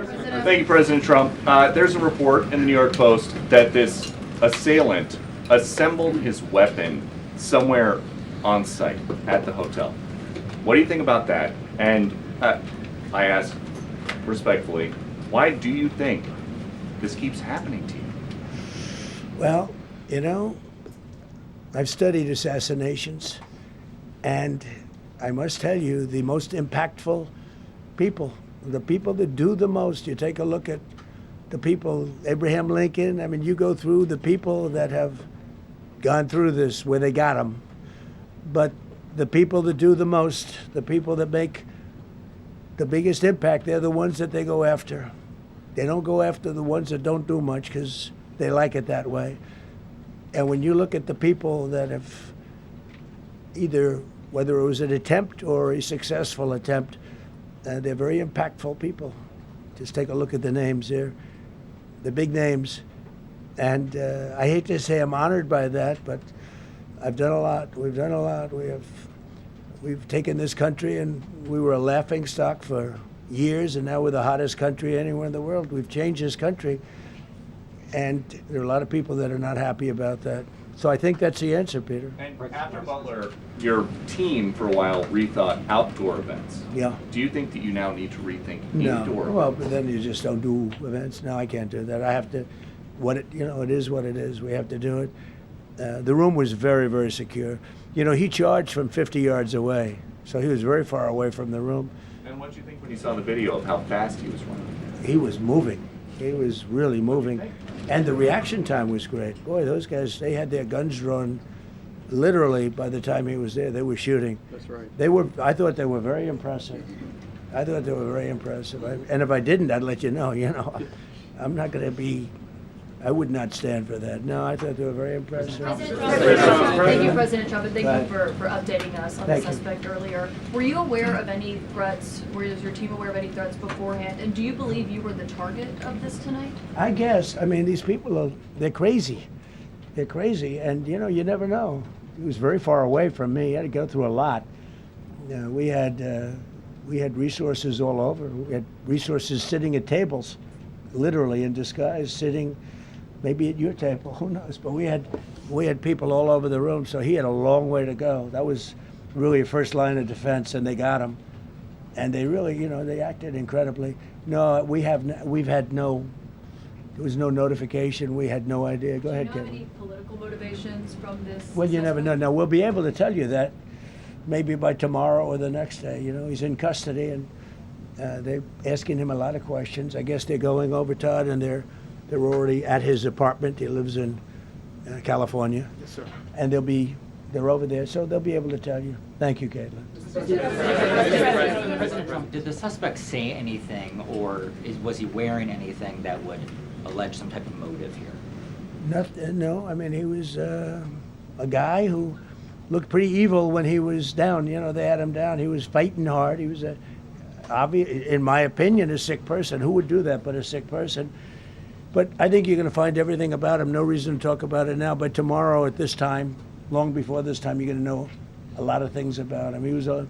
Thank you, President Trump. There's a report in the New York Post that this assailant assembled his weapon somewhere on site at the hotel. What do you think about that? And I ask respectfully, why do you think this keeps happening to you? Well, you know, I've studied assassinations, and I must tell you, the most impactful people, the people that do the most, you take a look at the people, Abraham Lincoln, I mean, you go through the people that have gone through this, where they got them. But the people that do the most, the people that make the biggest impact, they're the ones that they go after. They don't go after the ones that don't do much because they like it that way. And when you look at the people that have either, whether it was an attempt or a successful attempt, they're very impactful people. Just take a look at the names there, the big names. And I hate to say I'm honored by that, but I've done a lot. We've done a lot. We've taken this country, and we were a laughing stock for years, and now we're the hottest country anywhere in the world. We've changed this country, and there are a lot of people that are not happy about that. So I think that's the answer, Peter. And after Butler, your team for a while rethought outdoor events. Yeah. Do you think that you now need to rethink No. indoor Well, events? but then you just don't do events. No, I can't do that. I have to, it is what it is. We have to do it. The room was very, very secure. You know, he charged from 50 yards away, so he was very far away from the room. And what did you think when you saw the video of how fast he was running? He was moving. He was really moving. And the reaction time was great. Boy, those guys, they had their guns drawn literally by the time he was there. They were shooting. That's right. I thought they were very impressive. And if I didn't, I'd let you know, I'm not going to be, I would not stand for that. No, I thought they were very impressive. Thank you, President Trump, and thank Right. you for updating us on Thank the you. suspect earlier. Were you aware of any threats? Was your team aware of any threats beforehand? And do you believe you were the target of this tonight? I guess. I mean, these people they're crazy. They're crazy, and you never know. He was very far away from me. He had to go through a lot. We had resources all over. We had resources sitting at tables, literally in disguise, sitting maybe at your table, who knows? But we had people all over the room, so he had a long way to go. That was really a first line of defense, and they got him. And they really, they acted incredibly. No, there was no notification. We had no idea. Go ahead, Do you know Kevin. any political motivations from this? Well, you never know. suspect? Now, we'll be able to tell you that maybe by tomorrow or the next day. He's in custody, and they're asking him a lot of questions. I guess they're going over, Todd, and they're already at his apartment. He lives in California. Yes, sir. And they're over there, so they'll be able to tell you. Thank you, Caitlin. President Trump, did the suspect say anything, or was he wearing anything that would allege some type of motive here? Nothing, no, I mean, he was a guy who looked pretty evil when he was down. They had him down. He was fighting hard. He was in my opinion, a sick person. Who would do that but a sick person? But I think you're going to find everything about him. No reason to talk about it now. But tomorrow at this time, long before this time, you're going to know a lot of things about him.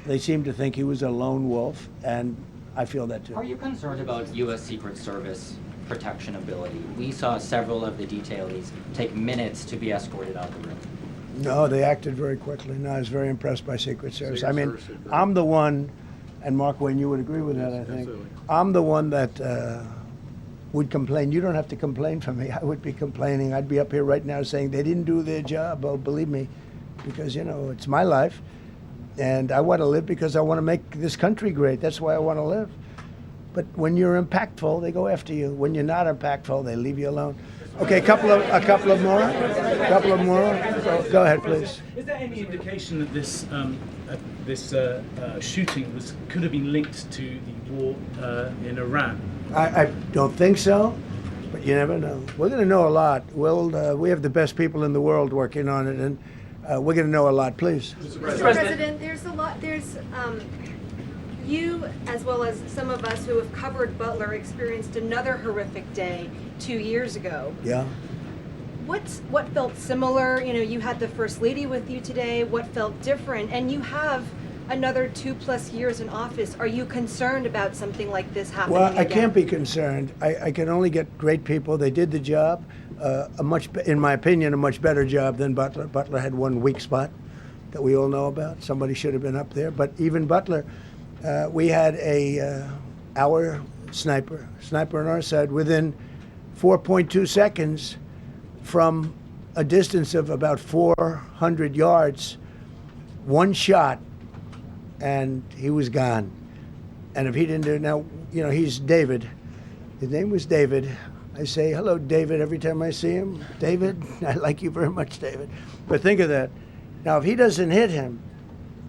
They seem to think he was a lone wolf, and I feel that too. Are you concerned about U.S. Secret Service protection ability? We saw several of the detailees take minutes to be escorted out of the room. No, they acted very quickly. No, I was very impressed by Secret Service. Secret I mean, Service did great. I'm the one, and Mark Wayne, you would agree with that, I think. Absolutely. I'm the one that would complain. You don't have to complain for me. I would be complaining. I'd be up here right now saying they didn't do their job. Oh, believe me, because, it's my life, and I want to live because I want to make this country great. That's why I want to live. But when you're impactful, they go after you. When you're not impactful, they leave you alone. Okay, a couple of more. Go ahead, please. Is there any indication that this shooting could have been linked to the war in Iran? I don't think so, but you never know. We're going to know a lot. We have the best people in the world working on it, and we're going to know a lot. Please. Mr. President, there's a lot. You, as well as some of us who have covered Butler, experienced another horrific day 2 years ago. Yeah. What felt similar? You had the First Lady with you today. What felt different? And you have another 2+ years in office. Are you concerned about something like this happening Well, I again? can't be concerned. I can only get great people. They did the job, in my opinion, a much better job than Butler. Butler had one weak spot that we all know about. Somebody should have been up there. But even Butler, we had our sniper on our side within 4.2 seconds from a distance of about 400 yards, one shot, and he was gone. And if he didn't do it, now, you know, he's David. His name was David. I say, hello, David, every time I see him. David, I like you very much, David. But think of that. Now, if he doesn't hit him,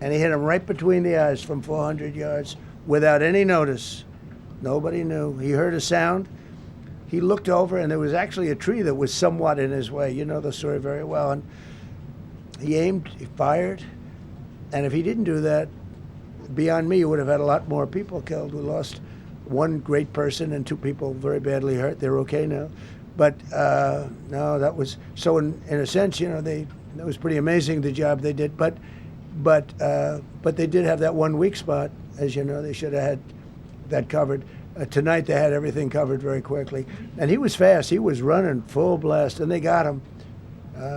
and he hit him right between the eyes from 400 yards without any notice, nobody knew. He heard a sound. He looked over, and there was actually a tree that was somewhat in his way. You know the story very well. And he aimed, he fired, and if he didn't do that, beyond me, you would have had a lot more people killed. We lost one great person and 2 people very badly hurt. They're okay now. But no, that was, so in a sense, you know, it was pretty amazing the job they did. But they did have that one weak spot. As you know, they should have had that covered. Tonight they had everything covered very quickly. And he was fast. He was running full blast, and they got him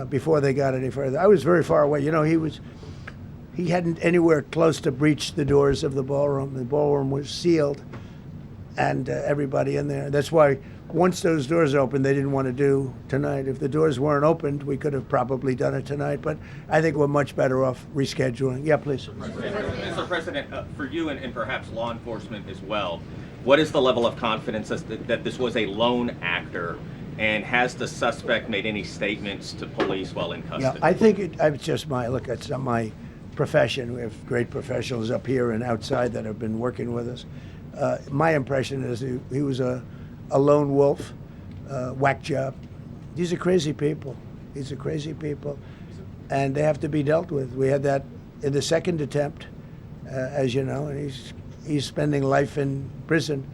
before they got any further. I was very far away. You know, he hadn't anywhere close to breach the doors of the ballroom. The ballroom was sealed, and everybody in there. That's why once those doors opened, they didn't want to do tonight. If the doors weren't opened, we could have probably done it tonight, but I think we're much better off rescheduling. Yeah, please. Mr. President, for you and perhaps law enforcement as well, what is the level of confidence that this was a lone actor, and has the suspect made any statements to police while in custody? Yeah, I think it's just it's not my profession. We have great professionals up here and outside that have been working with us. My impression is he was a lone wolf, whack job. These are crazy people. These are crazy people, and they have to be dealt with. We had that in the second attempt, as you know, and he's spending life in prison.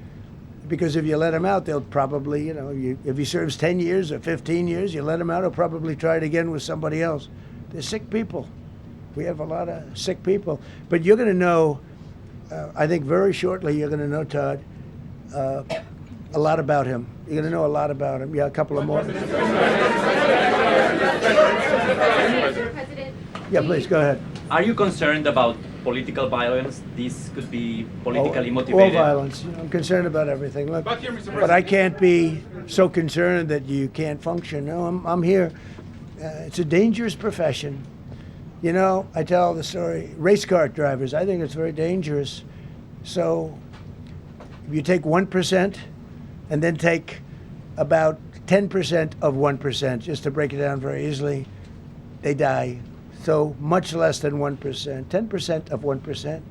Because if you let him out, they'll probably, you know, if he serves 10 years or 15 years, you let him out, he'll probably try it again with somebody else. They're sick people. We have a lot of sick people. But you're going to know, I think very shortly, you're going to know, Todd, a lot about him. You're going to know a lot about him. Yeah, a couple of more. Mr. President, Yeah, please, go ahead. Are you concerned about political violence? This could be politically All motivated. violence. You know, I'm concerned about everything. Look, but I can't be so concerned that you can't function. No, I'm here. It's a dangerous profession. You know, I tell the story, race car drivers, I think it's very dangerous. So if you take 1% and then take about 10% of 1%, just to break it down very easily, they die. So much less than 1%, 10% of 1%.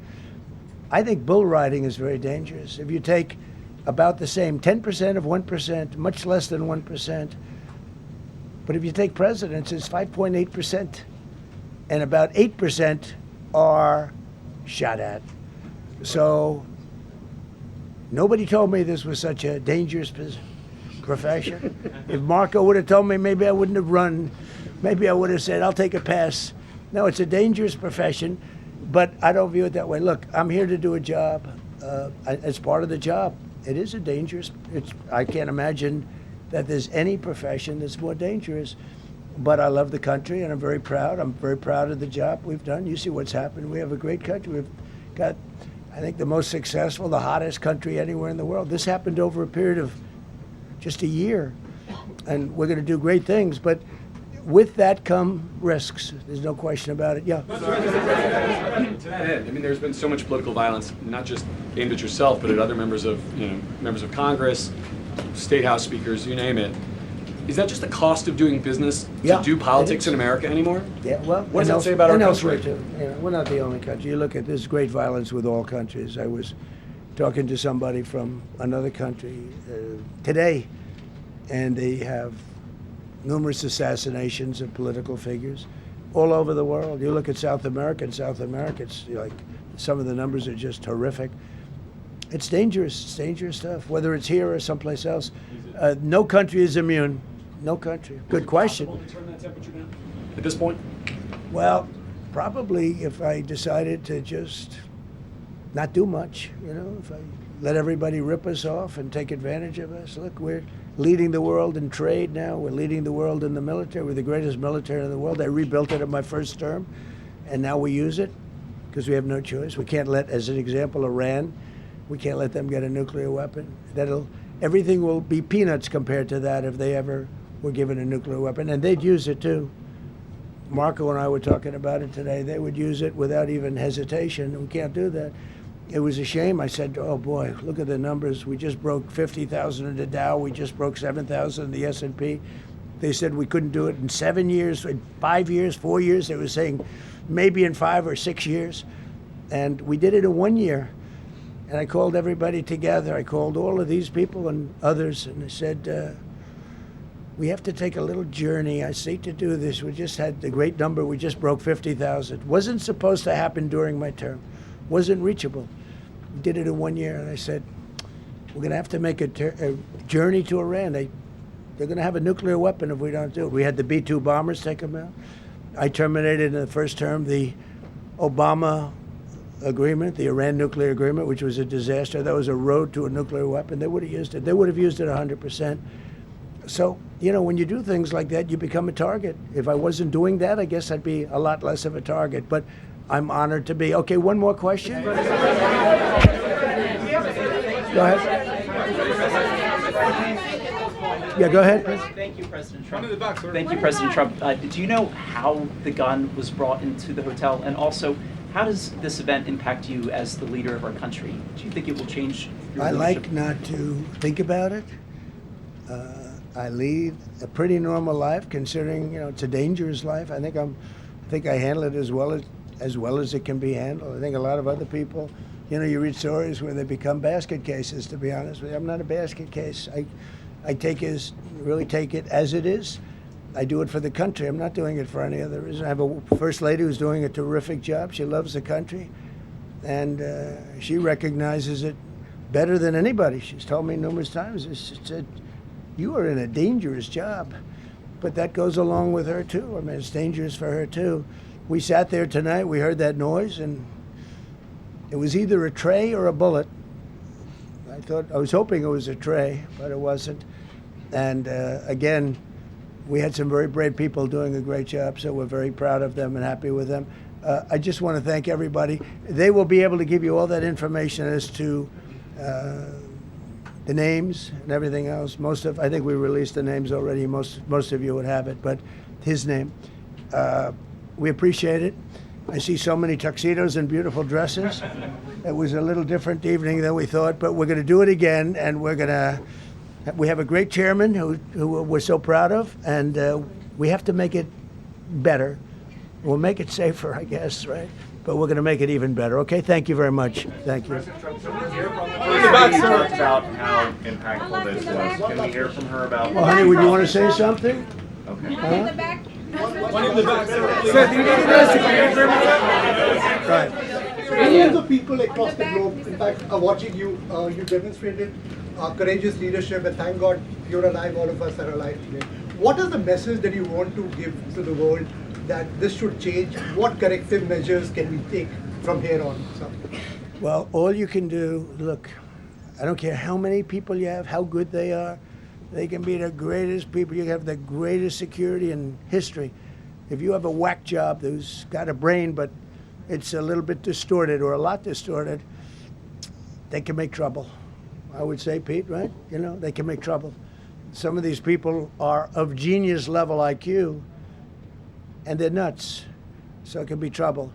I think bull riding is very dangerous. If you take about the same, 10% of 1%, much less than 1%. But if you take presidents, it's 5.8%. And about 8% are shot at. So nobody told me this was such a dangerous profession. If Marco would have told me, maybe I wouldn't have run. Maybe I would have said, I'll take a pass. No, it's a dangerous profession, but I don't view it that way. Look, I'm here to do a job. It's part of the job. It is a dangerous, I can't imagine that there's any profession that's more dangerous. But I love the country, and I'm very proud. I'm very proud of the job we've done. You see what's happened. We have a great country. We've got, I think, the most successful, the hottest country anywhere in the world. This happened over a period of just a year, and we're going to do great things. But with that come risks. There's no question about it. Yeah. To that end, I mean, there's been so much political violence, not just aimed at yourself, but at other members of Congress, state house speakers, you name it. Is that just the cost of doing business to do politics in America anymore? Yeah, well, what does that say about our country? Too. You know, we're not the only country. You look at this great violence with all countries. I was talking to somebody from another country today, and they have numerous assassinations of political figures all over the world. You look at South America, it's like some of the numbers are just horrific. It's dangerous. It's dangerous stuff, whether it's here or someplace else. No country is immune. No country. Good question. Is it possible to turn that temperature down at this point? Well, Probably if I decided to just not do much, if I let everybody rip us off and take advantage of us. Look, we're leading the world in trade now. We're leading the world in the military. We're the greatest military in the world. I rebuilt it in my first term, and now we use it because we have no choice. We can't let, as an example, Iran, we can't let them get a nuclear weapon. Everything will be peanuts compared to that if they ever were given a nuclear weapon, and they'd use it too. Marco and I were talking about it today. They would use it without even hesitation. We can't do that. It was a shame. I said, oh boy, look at the numbers. We just broke 50,000 in the Dow. We just broke 7,000 in the S&P. They said we couldn't do it in 7 years, in 5 years, 4 years. They were saying maybe in 5 or 6 years. And we did it in 1 year. And I called everybody together. I called all of these people and others, and I said, we have to take a little journey. I see to do this. We just had the great number. We just broke 50,000. Wasn't supposed to happen during my term. Wasn't reachable. We did it in 1 year, and I said, we're going to have to make a journey to Iran. They're going to have a nuclear weapon if we don't do it. We had the B-2 bombers take them out. I terminated in the first term the Obama agreement, the Iran nuclear agreement, which was a disaster. That was a road to a nuclear weapon. They would have used it. They would have used it 100%. So, when you do things like that, you become a target. If I wasn't doing that, I guess I'd be a lot less of a target. But I'm honored to be. Okay, one more question. Go ahead. Yeah, go ahead. Thank you, President Trump. Thank you, President Trump. Do you know how the gun was brought into the hotel? And also, how does this event impact you as the leader of our country? Do you think it will change your I leadership? like not to think about it. I lead a pretty normal life, considering it's a dangerous life. I think I handle it as well as it can be handled. I think a lot of other people, you read stories where they become basket cases. To be honest with you, I'm not a basket case. I really take it as it is. I do it for the country. I'm not doing it for any other reason. I have a first lady who's doing a terrific job. She loves the country, and she recognizes it better than anybody. She's told me numerous times. She said, you are in a dangerous job. But that goes along with her, too. I mean, it's dangerous for her, too. We sat there tonight. We heard that noise, and it was either a tray or a bullet. I was hoping it was a tray, but it wasn't. And again, we had some very brave people doing a great job, so we're very proud of them and happy with them. I just want to thank everybody. They will be able to give you all that information as to the names and everything else. I think we released the names already. Most of you would have it, but his name. We appreciate it. I see so many tuxedos and beautiful dresses. It was a little different evening than we thought, but we're going to do it again, and we have a great chairman who we're so proud of, and we have to make it better. We'll make it safer, I guess, right? But we're going to make it even better. Okay, thank you very much. Thank you. President Trump, can we hear from the first lady who talked about how impactful this was? Can we hear from her about? Well, honey, would you want to say something? Okay. Huh? In the back. One in the back. Right. Millions of people across the globe, in fact, are watching you. You demonstrated courageous leadership, and thank God you're alive. All of us are alive today. What is the message that you want to give to the world that this should change? What corrective measures can we take from here on? So. Well, all you can do, look, I don't care how many people you have, how good they are. They can be the greatest people. You have the greatest security in history. If you have a whack job who's got a brain, but it's a little bit distorted or a lot distorted, they can make trouble. I would say, Pete, right? They can make trouble. Some of these people are of genius level IQ, and they're nuts. So it can be trouble.